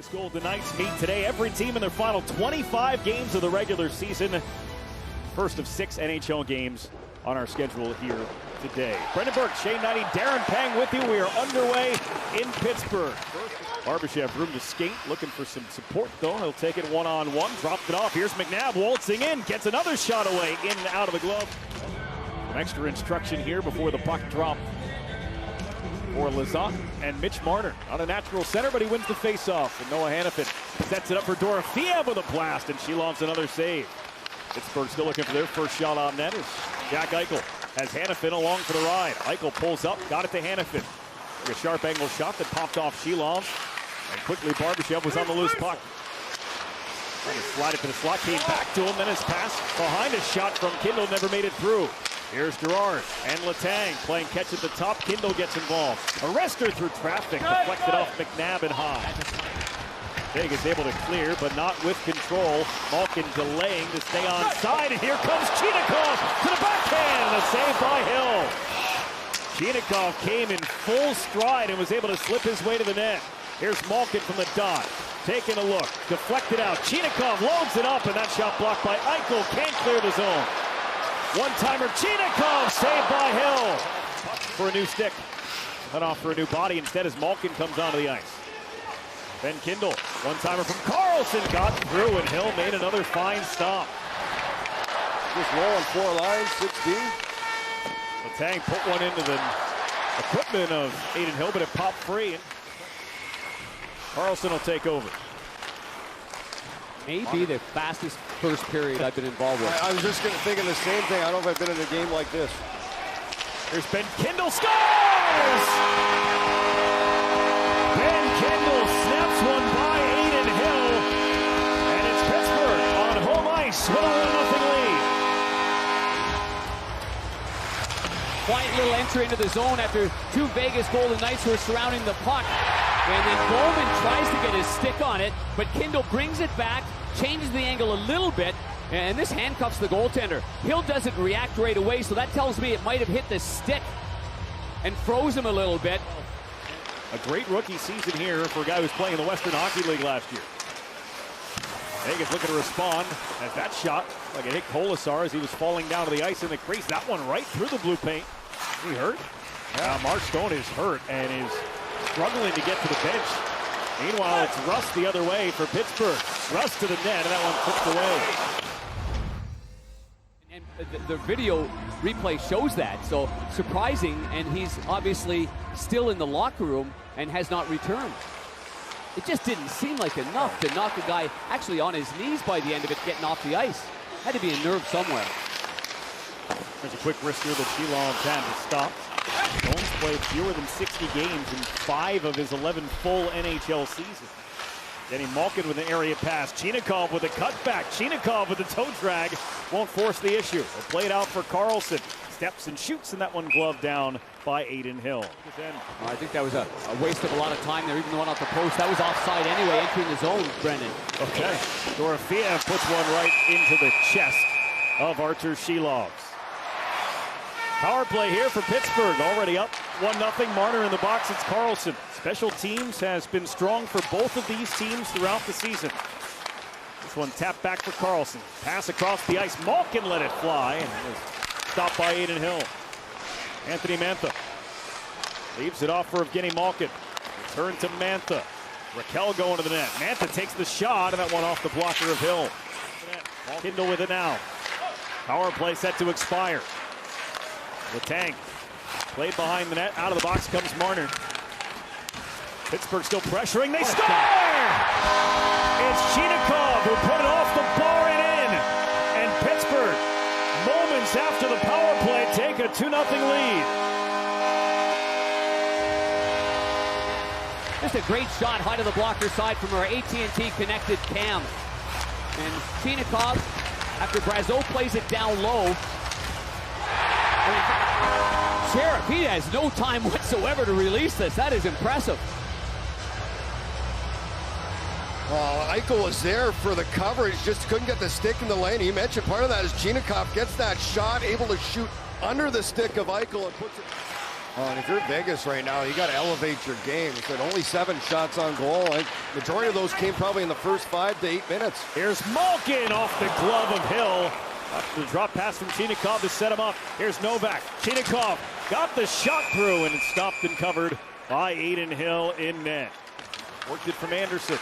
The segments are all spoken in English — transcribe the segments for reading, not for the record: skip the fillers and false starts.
Vegas Golden Knights meet today. Every team in their final 25 games of the regular season. First of 6 NHL games on our schedule here today. Brendan Burke, Shane Knighty, Darren Pang with you. We are underway in Pittsburgh. Barbashev room to skate, looking for some support though. He'll take it one-on-one, dropped it off. Here's McNabb waltzing in, gets another shot away, in and out of the glove. Some extra instruction here before the puck drop for Lazat and Mitch Marner. Not a natural center, but he wins the face-off. And Noah Hannafin sets it up for Dorofeev with a blast, and Silovs another save. Pittsburgh still looking for their first shot on net as Jack Eichel has Hannafin along for the ride. Eichel pulls up, got it to Hannafin. A sharp angle shot that popped off Silovs. And quickly Barbashev was on the loose puck. Trying to slide it to the slot, came back to him, then his pass behind a shot from Kindel never made it through. Here's Gerard and Letang playing catch at the top. Kindel gets involved. Arrestor through traffic, deflected off McNabb and high. Vegas able to clear, but not with control. Malkin delaying to stay on side, and here comes Chinakhov to the backhand, a save by Hill. Chinakhov came in full stride and was able to slip his way to the net. Here's Malkin from the dot, taking a look, deflected out. Chinakhov loads it up, and that shot blocked by Eichel, can't clear the zone. One-timer, Chinakhov, saved by Hill. For a new stick, cut off for a new body instead as Malkin comes onto the ice. Then Kindel, one-timer from Carlson, got through, and Hill made another fine stop. Just low on 4 lines, 6D. Letang put one into the equipment of Adin Hill, but it popped free. And Carlson will take over. Maybe the fastest first period I've been involved with. I was just thinking the same thing. I don't know if I've been in a game like this. Here's Ben Kindel, scores! Ben Kindel snaps one by Adin Hill, and it's Pittsburgh on home ice with a 1-0 lead. Quiet little entry into the zone after 2 Vegas Golden Knights were surrounding the puck. And then Bowman tries to get his stick on it, but Kindel brings it back, changes the angle a little bit, and this handcuffs the goaltender. Hill doesn't react right away, so that tells me it might have hit the stick and froze him a little bit. A great rookie season here for a guy who was playing in the Western Hockey League last year. Vegas looking to respond as that shot, like it hit Kolasar as he was falling down to the ice in the crease. That one right through the blue paint. Is he hurt? Yeah, Mark Stone is hurt and is struggling to get to the bench. Meanwhile, it's Rust the other way for Pittsburgh. Rust to the net, and that one flipped away. And the video replay shows that, so surprising, and he's obviously still in the locker room and has not returned. It just didn't seem like enough to knock a guy actually on his knees by the end of it, getting off the ice. Had to be a nerve somewhere. There's a quick wrister that Silovs had to stop. Stone's played fewer than 60 games in 5 of his 11 full NHL seasons. Getting Malkin with an area pass. Chinakhov with a cutback. Chinakhov with a toe drag. Won't force the issue. They'll play it out for Carlson. Steps and shoots, and that one gloved down by Adin Hill. I think that was a waste of a lot of time there, even the one off the post. That was offside anyway, entering the zone, Brendan. Okay. Dorofeev puts one right into the chest of Arturs Silovs. Power play here for Pittsburgh, already up 1-0. Marner in the box, it's Carlson. Special teams has been strong for both of these teams throughout the season. This one tapped back for Carlson. Pass across the ice, Malkin let it fly, and it was stopped by Adin Hill. Anthony Mantha leaves it off for Evgeny Malkin. Return to Mantha. Raquel going to the net. Mantha takes the shot, and that one off the blocker of Hill. Kindel with it now. Power play set to expire. Letang played behind the net. Out of the box comes Marner. Pittsburgh still pressuring. They score! It's Chinakhov who put it off the bar and in. And Pittsburgh, moments after the power play, take a 2-0 lead. Just a great shot high to the blocker side from our AT&T connected cam. And Chinakhov, after Brazeau plays it down low, Sheriff, he has no time whatsoever to release this. That is impressive. Well, Eichel was there for the coverage, just couldn't get the stick in the lane. He mentioned part of that is Chinakhov gets that shot, able to shoot under the stick of Eichel and puts it. Oh, and if you're Vegas right now, you got to elevate your game. It's only 7 shots on goal. And majority of those came probably in the first 5 to 8 minutes. Here's Malkin off the glove of Hill. The drop pass from Chinikov to set him up. Here's Novak. Chinikov got the shot through, and it's stopped and covered by Adin Hill in net. Worked it from Anderson.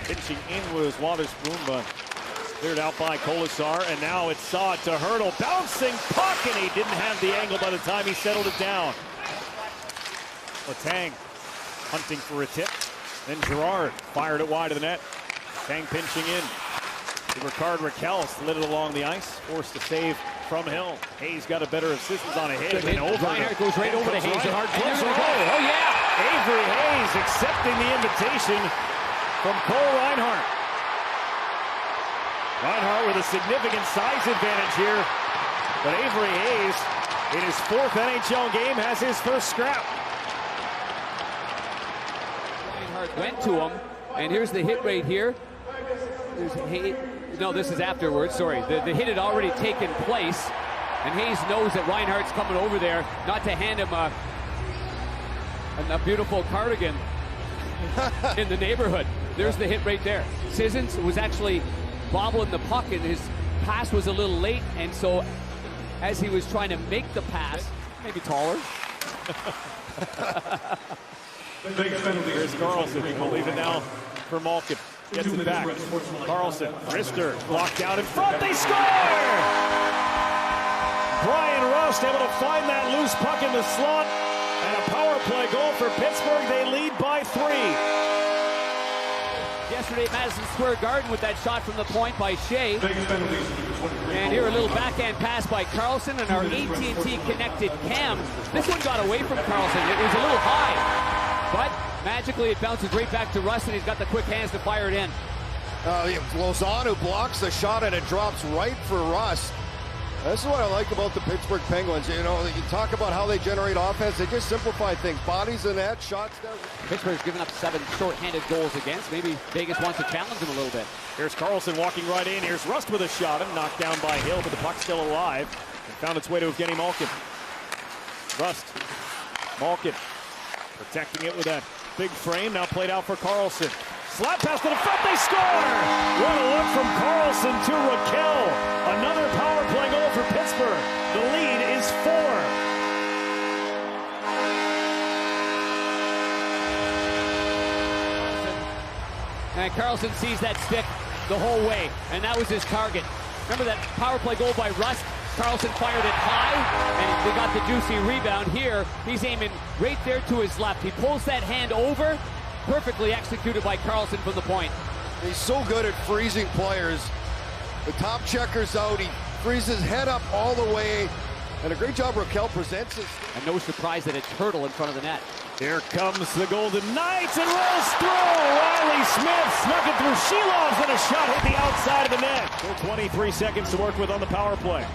Pinching in was Wotherspoon, but cleared out by Kolasar, and now it's Saad to Hurdle. Bouncing puck, and he didn't have the angle by the time he settled it down. Letang hunting for a tip. Then Girard fired it wide of the net. Letang pinching in. To Ricard Raquel slid it along the ice. Forced to save from Hill. Hayes got a better assistance on a hit. And over. Reinhart goes right over to Hayes. Reinhart And there we go. Oh, yeah. Avery Hayes accepting the invitation from Cole Reinhart. Reinhart with a significant size advantage here. But Avery Hayes, in his 4th NHL game, has his first scrap. Reinhart went to him, and here's the hit right here. There's Hayes. No, this is afterwards, sorry. The hit had already taken place, and Hayes knows that Reinhart's coming over there, not to hand him a beautiful cardigan in the neighborhood. There's the hit right there. Sissons was actually bobbling the puck, and his pass was a little late, and so as he was trying to make the pass, maybe taller. Here's Carlson. He'll leave it now for Malkin. Gets it back. Carlson, wrister, blocked out in front. They score! Brian Rust able to find that loose puck in the slot. And a power play goal for Pittsburgh. They lead by 3. Yesterday at Madison Square Garden with that shot from the point by Shea. And here a little backhand pass by Carlson, and our AT&T connected cam. This one got away from Carlson. It was a little high, but magically it bounces right back to Rust, and he's got the quick hands to fire it in. Lozano blocks the shot, and it drops right for Rust. This is what I like about the Pittsburgh Penguins. You know, you talk about how they generate offense. They just simplify things. Bodies in that, shots down. Pittsburgh's given up 7 short-handed goals against. Maybe Vegas wants to challenge him a little bit. Here's Carlson walking right in. Here's Rust with a shot. And knocked down by Hill, but the puck's still alive. And found its way to Evgeny Malkin. Rust. Malkin protecting it with that big frame. Now played out for Carlson. Slap pass to the front, they score! What a look from Carlson to Raquel. Another power play goal for Pittsburgh. The lead is 4. And Carlson sees that stick the whole way, and that was his target. Remember that power play goal by Rust? Carlson fired it high, and they got the juicy rebound here. He's aiming right there to his left. He pulls that hand over. Perfectly executed by Carlson from the point. He's so good at freezing players. The top checker's out. He freezes head up all the way. And a great job Raquel presents it. And no surprise that it's Hurdle in front of the net. Here comes the Golden Knights and rolls through. Riley Smith snuck it through Silovs, and a shot hit the outside of the net. Still 23 seconds to work with on the power play.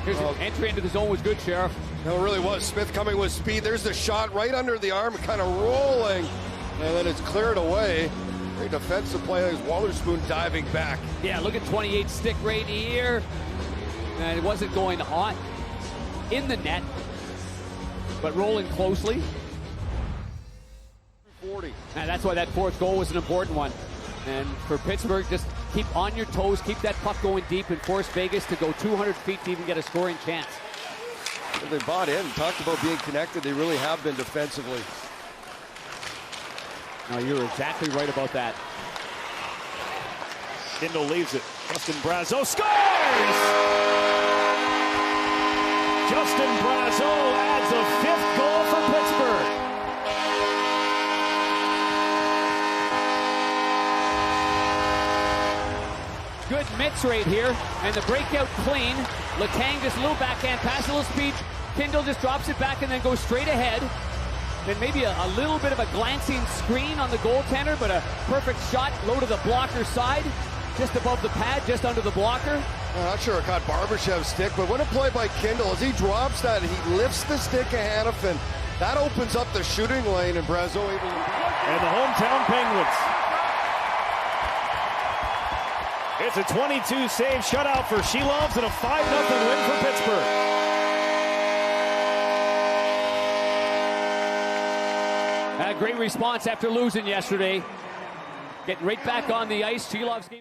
Here's entry into the zone was good, Sheriff. No, it really was. Smith coming with speed. There's the shot right under the arm, kind of rolling. And then it's cleared away. Great defensive play as Wotherspoon diving back. Yeah, look at 28 stick right here. And it wasn't going hot in the net, but rolling closely. 40. And that's why that 4th goal was an important one. And for Pittsburgh, just keep on your toes, keep that puck going deep, and force Vegas to go 200 feet to even get a scoring chance. They bought in, talked about being connected. They really have been defensively. No, you're exactly right about that. Kindel leaves it. Justin Brazeau scores! Justin Brazeau adds a 5th goal for Pittsburgh. Good mitts right here, and the breakout clean. Letang just a little backhand pass, a little speed. Kindel just drops it back and then goes straight ahead. Then maybe a little bit of a glancing screen on the goaltender, but a perfect shot low to the blocker side, just above the pad, just under the blocker. I'm not sure it caught Barbashev's stick, but what a play by Kindel. As he drops that, he lifts the stick ahead of him. That opens up the shooting lane, and Brazeau able to... And the hometown Penguins. It's a 22-save shutout for Silovs and a 5-0 win for Pittsburgh. Great response after losing yesterday. Getting right back on the ice. Silovs game.